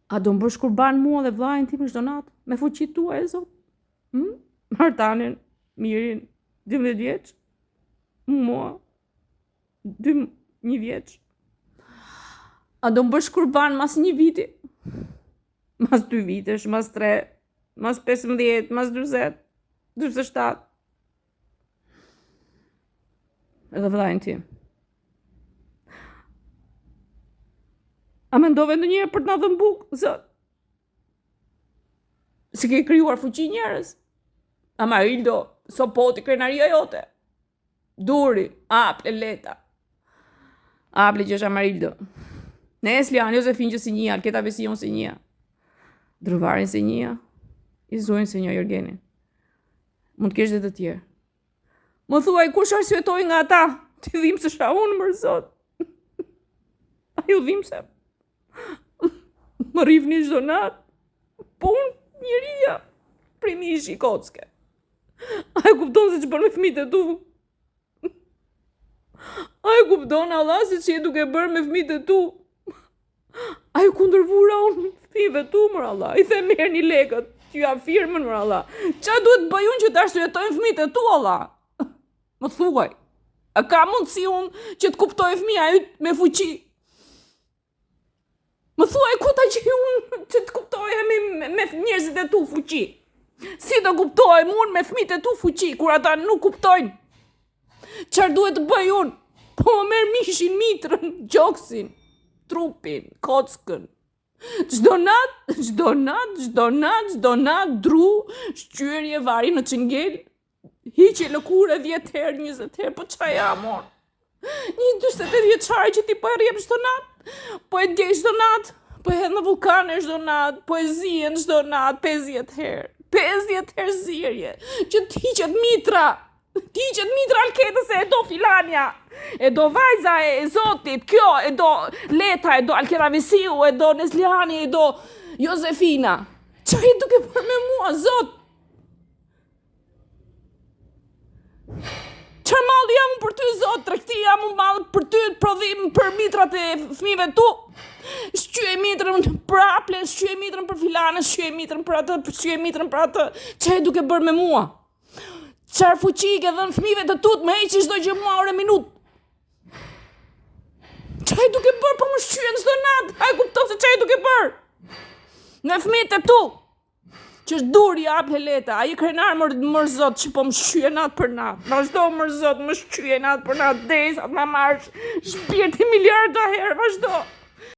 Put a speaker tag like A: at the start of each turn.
A: A do më bësh kurban mua dhe vllajën tim çdo natë me fuqitë tua e Zot? Martanin, Mirin, 12 vjeç, mua 1 vjeç. A do më bësh kurban mas 1 viti? Mas 2 vitesh, mas 3, mas 15, mas 20, 47. Edhe vllajën tim. A mendove ndonjëherë për të na dhënë bukë, Zot? Si ke krijuar fuqi njerëz? Amarildo, sopoti krenaria jote. Duri, aple, leta. Aple që është Amarildo. Neslian, Josefin që si njëja, Alketa Vesion si njëja. Druvarin si njëja. Izuin si një Jorgeni. Mund të kesh dhe të tjerë. Më thuaj, kush arsyetoi nga ata? Ti dhim se sha unë, mërë Zot. A ju dhim se më rrifni çdo natë. Po unë njëria. Primi ishi kocke. A e kupton se që bërë me fëmijët e tu? A e kupton Allah se që je duke bërë me fëmijët e tu? A ju kundërvura unë fëmijëve tu, mër Allah? I the merë një lekët, t'ju afirmën, mër Allah. Qa duhet bëj unë që të arsyetojnë fëmijët e tu, Allah? Më thuaj, a ka mundësi unë që të kuptoj fëmija yt me fuqi? Më thuaj, ku ta që unë që të kuptoj me njerëzit e tu fuqi? Si do kuptoj unë me fëmijët e tu fuqi, kur ata nuk kuptojnë? Çfarë duhet të bëj unë? Po më merr mishin, mitrën, gjoksin, trupin, kockën. Çdo natë, dru, shqyrje, vari në çengel, hiqje lëkure 10 herë, 20 herë, po çfarë jam unë? Një 48 vjeçare që ti po e rrjep çdo natë, po e djej çdo natë, po e hedh në vulkane çdo natë, po e zihen çdo natë 50 herë. 50 herë zirje, që t'hiqet mitra, Alketës e do filanja, e do vajza e Zotit, kjo, e do Leta, e do Alketa Visiu, e do Nesliani, e do Josefina. Që i duke për me mua, Zot? Qërë malë jam për ty, Zot, tregti jam malë për ty, prodhim për mitrat e fëmijëve tu. Shqyej mitrën për aplen, shqyej mitrën për filanën, shqyej mitrën për atë, shqyej mitrën për atë. Që e duke bërë me mua? Qarë fuqi ke dhënë fëmijëve të tut, me heqi çdo gjë mua ore minut. Që e duke bërë, po më shqyen çdo natë, a e kupton se që e duke bërë? Në fëmijët e tu, që është duri aple Leta, a i krenar mërë Zot, që po më shqyen natë për natë. Vazhdo mërë Zot, më shqyen natë për natë, derisa të ma marrësh shpirti miliarda herë, vazhdo.